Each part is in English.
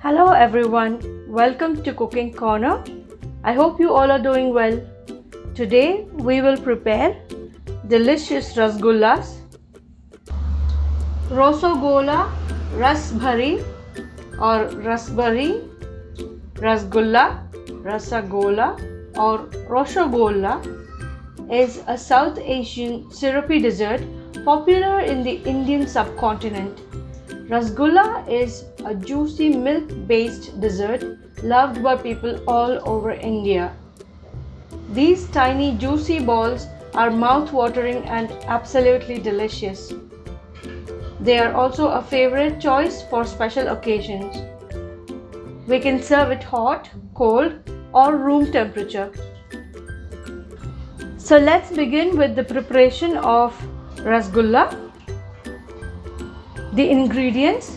Hello everyone, welcome to Cooking Corner. I hope you all are doing well. Today we will prepare delicious rasgullas, Rasgulla, rasbari or rasbari, rasgulla, rasagola or rasgulla is a South Asian syrupy dessert popular in the Indian subcontinent. Rasgulla is a juicy milk-based dessert loved by people all over India. These tiny juicy balls are mouth-watering and absolutely delicious. They are also a favorite choice for special occasions. We can serve it hot, cold, or room temperature. So let's begin with the preparation of rasgulla. The ingredients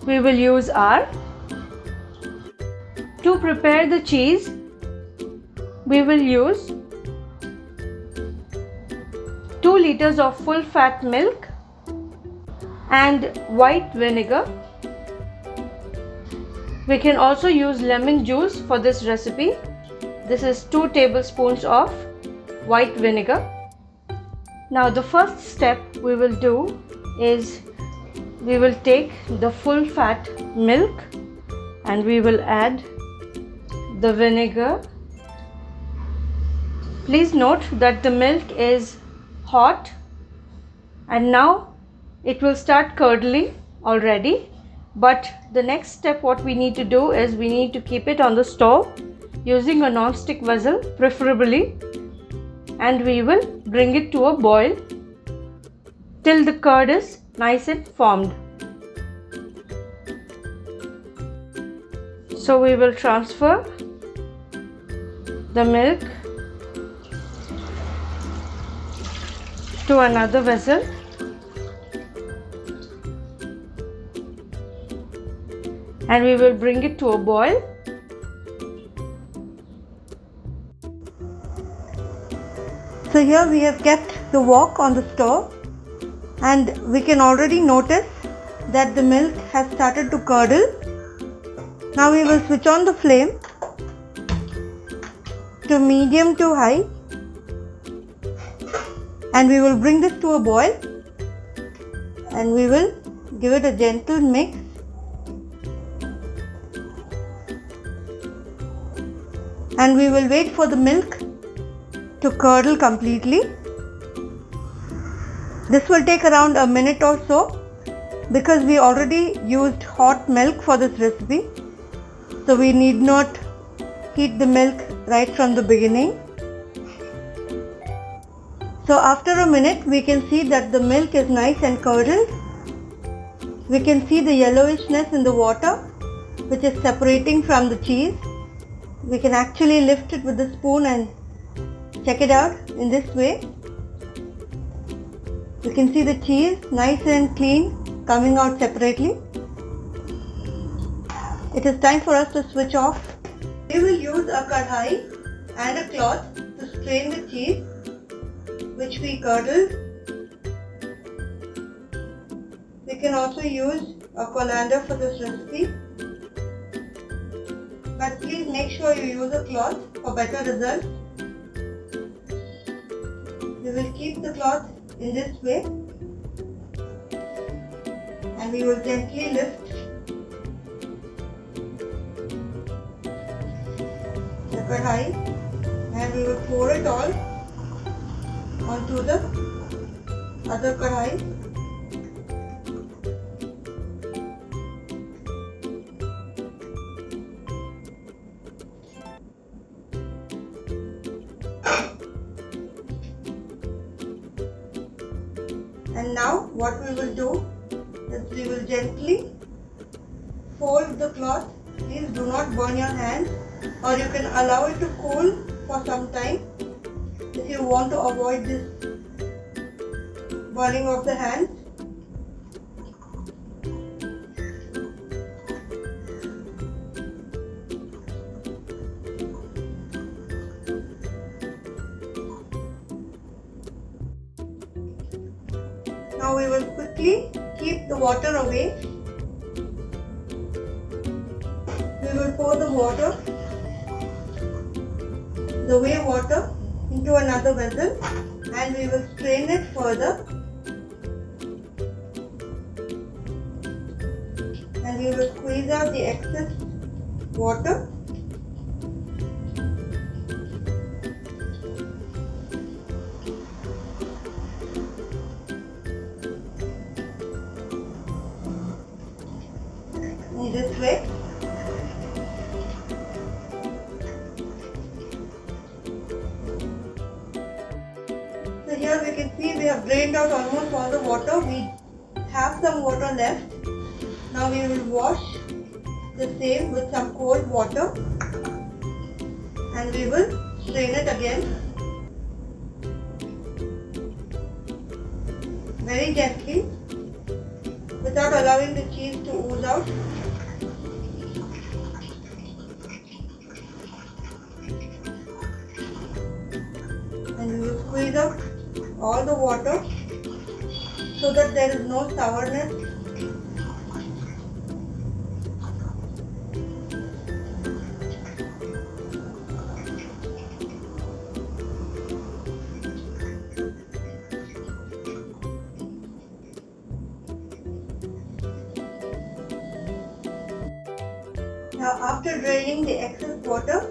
we will use are: to prepare the cheese, we will use 2 liters of full fat milk and white vinegar. We can also use lemon juice for this recipe. This is 2 tablespoons of white vinegar. Now the first step we will do is we will take the full fat milk and we will add the vinegar. Please note that the milk is hot and now it will start curdling already, but the next step what we need to do is we need to keep it on the stove using a non-stick vessel preferably, and we will bring it to a boil till the curd is nice and formed. So we will transfer the milk to another vessel and we will bring it to a boil. So here we have kept the wok on the stove and we can already notice that the milk has started to curdle. Now we will switch on the flame to medium to high and we will bring this to a boil and we will give it a gentle mix. And we will wait for the milk to curdle completely. This will take around a minute or so because we already used hot milk for this recipe. So we need not heat the milk right from the beginning. So after a minute we can see that the milk is nice and curdled. We can see the yellowishness in the water which is separating from the cheese. We can actually lift it with a spoon and check it out in this way. You can see the cheese nice and clean coming out separately. It is time for us to switch off. We will use a kadhai and a cloth to strain the cheese which we curdled. We can also use a colander for this recipe, but please make sure you use a cloth for better results. We will keep the cloth in this way and we will gently lift the kadhai and we will pour it all onto the other kadhai. And now what we will do is we will gently fold the cloth. Please do not burn your hands, or you can allow it to cool for some time if you want to avoid this burning of the hands. Now we will quickly keep the water away will pour the water, the whey water, into another vessel and we will strain it further. And we will squeeze out the excess water. In this way. So here we can see we have drained out almost all the water. We have some water left. Now we will wash the same with some cold water and we will strain it again very gently without allowing the cheese to ooze out. And we will squeeze out all the water so that there is no sourness. Now after draining the excess water,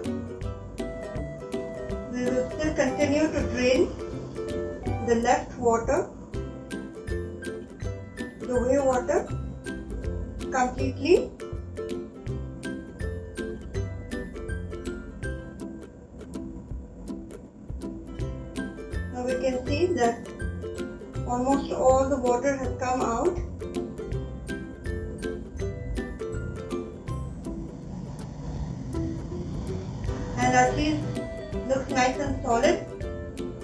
we will still continue to drain the left water, the whey water, completely. Now we can see that almost all the water has come out. And our cheese looks nice and solid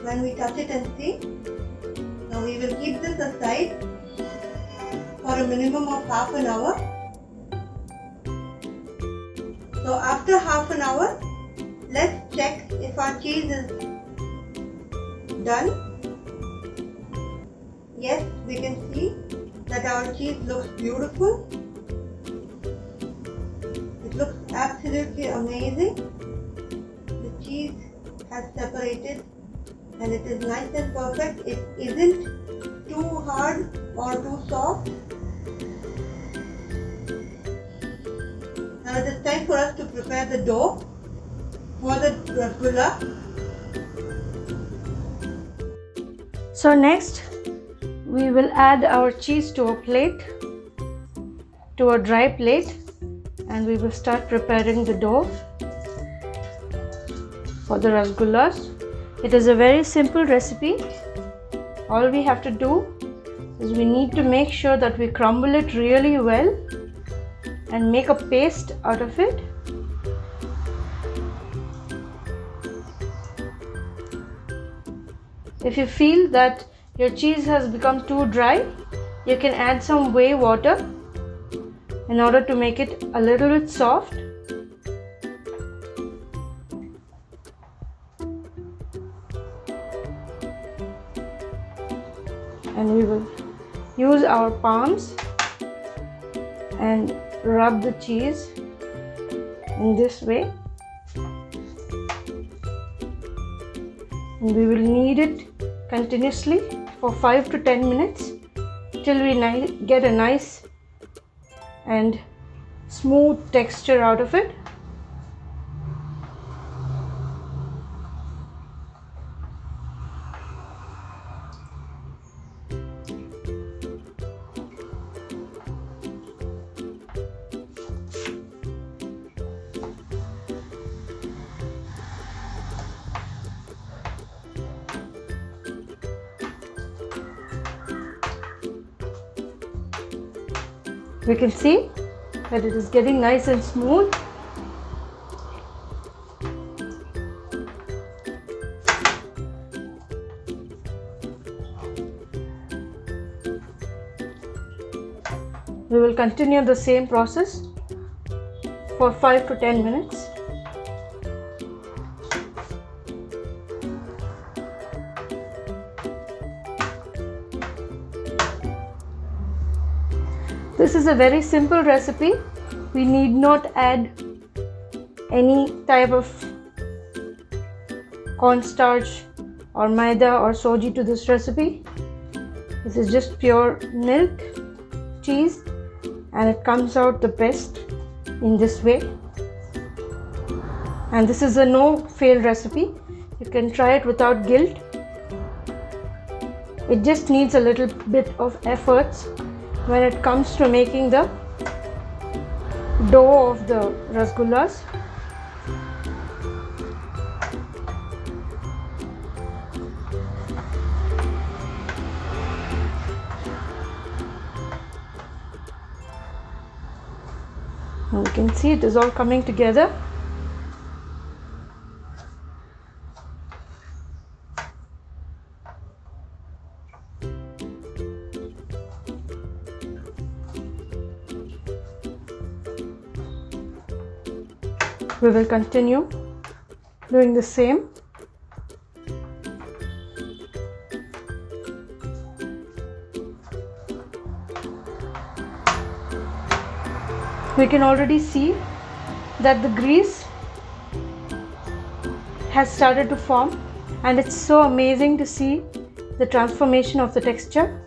when we touch it and see. Now we will keep this aside for a minimum of half an hour. So after half an hour, let's check if our cheese is done. Yes, we can see that our cheese looks beautiful. It looks absolutely amazing. Cheese has separated and it is nice and perfect. It isn't too hard or too soft. Now it is time for us to prepare the dough for the rasgulla. So next we will add our cheese to a plate, to a dry plate, and we will start preparing the dough for the rasgullas. It is a very simple recipe. All we have to do is we need to make sure that we crumble it really well and make a paste out of it. If you feel that your cheese has become too dry, you can add some whey water in order to make it a little bit soft. And we will use our palms and rub the cheese in this way. And we will knead it continuously for 5 to 10 minutes till we get a nice and smooth texture out of it. We can see that it is getting nice and smooth. We will continue the same process for 5 to 10 minutes. This is a very simple recipe. We need not add any type of cornstarch or maida or soji to this recipe. This is just pure milk, cheese, and it comes out the best in this way. And this is a no fail recipe. You can try it without guilt. It just needs a little bit of efforts when it comes to making the dough of the rasgullas. And you can see it is all coming together. We will continue doing the same. We can already see that the grease has started to form, and it's so amazing to see the transformation of the texture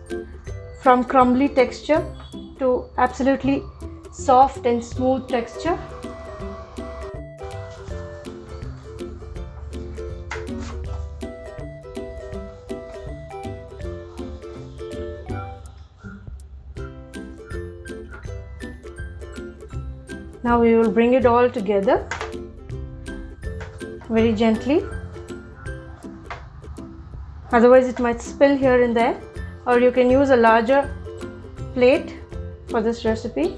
from crumbly texture to absolutely soft and smooth texture. Now we will bring it all together very gently, otherwise it might spill here and there, or you can use a larger plate for this recipe.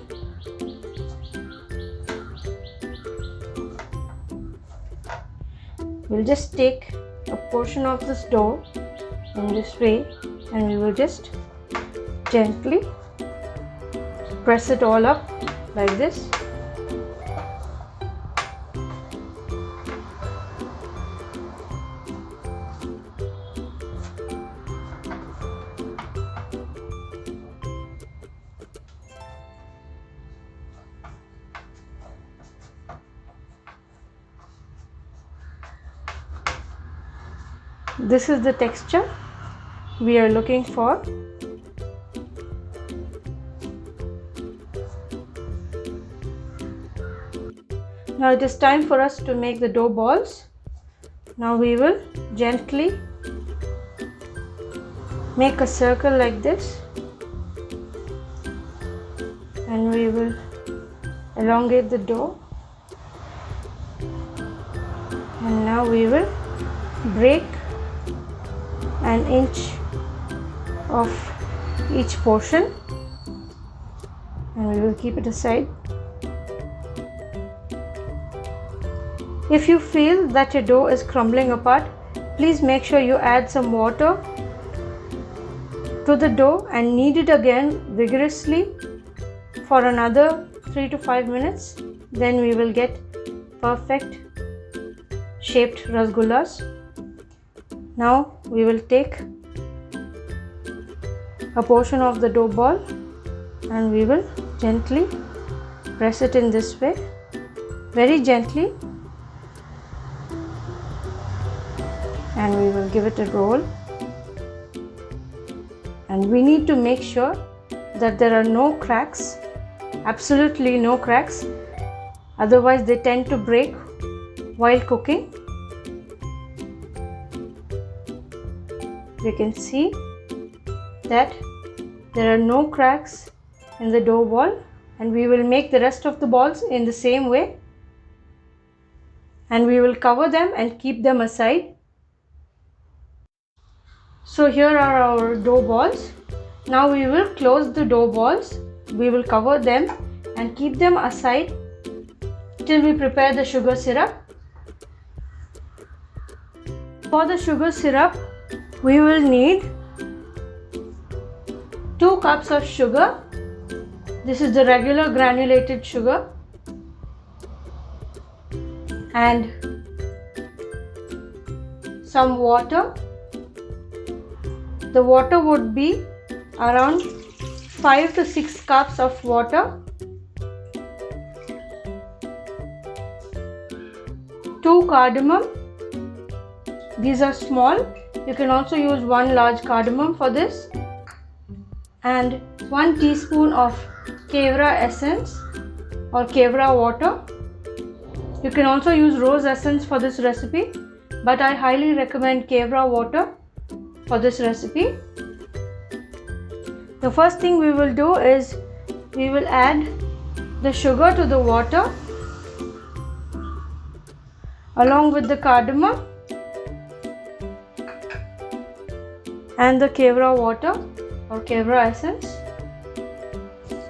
We'll just take a portion of this dough in this way, and we will just gently press it all up like this. This is the texture we are looking for. Now it is time for us to make the dough balls. Now we will gently make a circle like this, and we will elongate the dough, and now we will break an inch of each portion, and we will keep it aside. If you feel that your dough is crumbling apart, please make sure you add some water to the dough and knead it again vigorously for another 3 to 5 minutes. Then we will get perfect shaped rasgullas. Now we will take a portion of the dough ball and we will gently press it in this way, very gently, and we will give it a roll. And we need to make sure that there are no cracks, absolutely no cracks, otherwise they tend to break while cooking. We can see that there are no cracks in the dough ball, and we will make the rest of the balls in the same way, and we will cover them and keep them aside. So here are our dough balls. Now we will close the dough balls. We will cover them and keep them aside till we prepare the sugar syrup. For the sugar syrup, we will need 2 cups of sugar. This is the regular granulated sugar, and some water. The water would be around 5 to 6 cups of water. 2 cardamom. These are small. You can also use 1 large cardamom for this. And 1 teaspoon of kevra essence or kevra water. You can also use rose essence for this recipe, but I highly recommend kevra water for this recipe. The first thing we will do is we will add the sugar to the water along with the cardamom and the kevra water or kevra essence,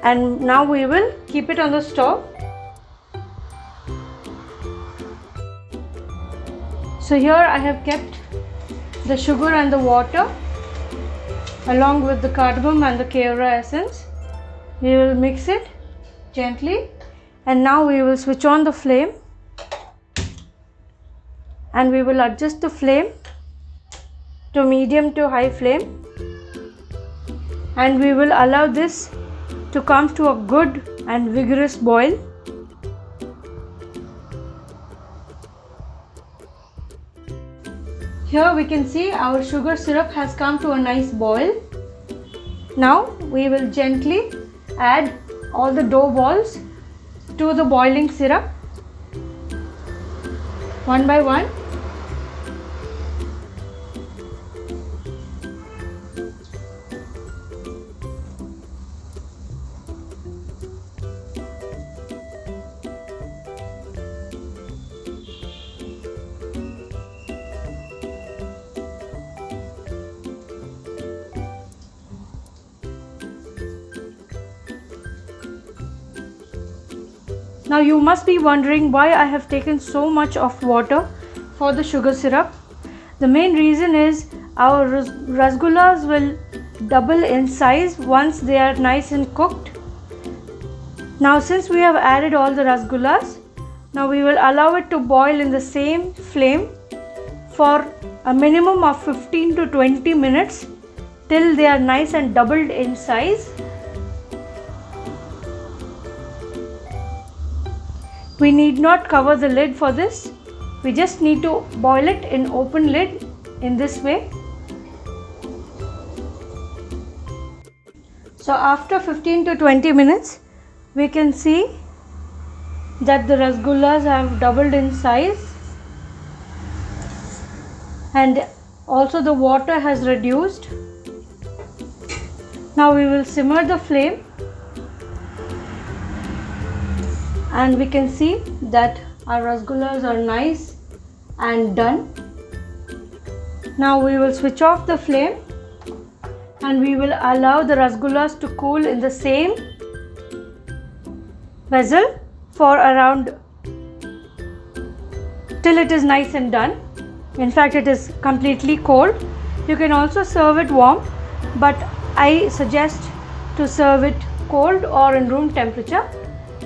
and now we will keep it on the stove. So here I have kept the sugar and the water along with the cardamom and the kevra essence. We will mix it gently, and now we will switch on the flame and we will adjust the flame to medium to high flame, and we will allow this to come to a good and vigorous boil. Here we can see our sugar syrup has come to a nice boil. Now we will gently add all the dough balls to the boiling syrup one by one. Now you must be wondering why I have taken so much of water for the sugar syrup. The main reason is our rasgullas will double in size once they are nice and cooked. Now since we have added all the rasgullas, now we will allow it to boil in the same flame for a minimum of 15 to 20 minutes till they are nice and doubled in size. We need not cover the lid for this. We just need to boil it in open lid in this way. So after 15 to 20 minutes, we can see that the rasgullas have doubled in size and also the water has reduced. Now we will simmer the flame, and we can see that our rasgullas are nice and done. Now we will switch off the flame and we will allow the rasgullas to cool in the same vessel for around till it is nice and done. In fact, it is completely cold. You can also serve it warm, but I suggest to serve it cold or in room temperature.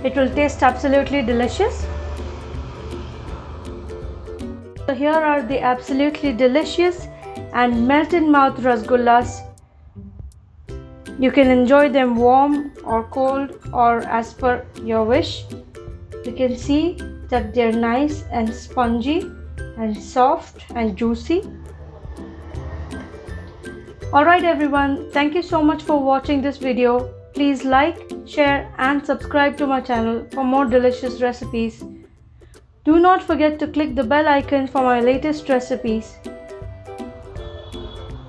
It will taste absolutely delicious. So here are the absolutely delicious and melt in mouth rasgullas. You can enjoy them warm or cold or as per your wish. You can see that they are nice and spongy and soft and juicy. Alright everyone, thank you so much for watching this video. Please like, share and subscribe to my channel for more delicious recipes. Do not forget to click the bell icon for my latest recipes.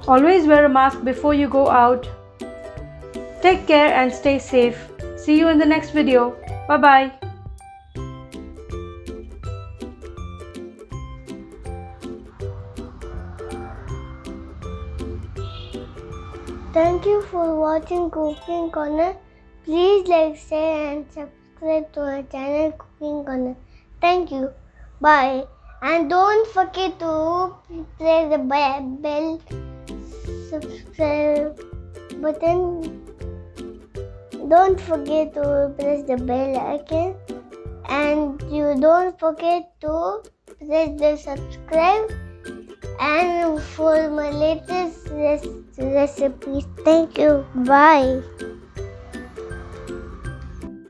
Always wear a mask before you go out. Take care and stay safe. See you in the next video. Bye bye. Thank you for watching Cooking Corner. Please like, share and subscribe to our channel Cooking Corner. Thank you. Bye. And don't forget to press the bell subscribe button. Don't forget to press the bell icon. And you don't forget to press the subscribe. And for my latest recipes, thank you. Bye.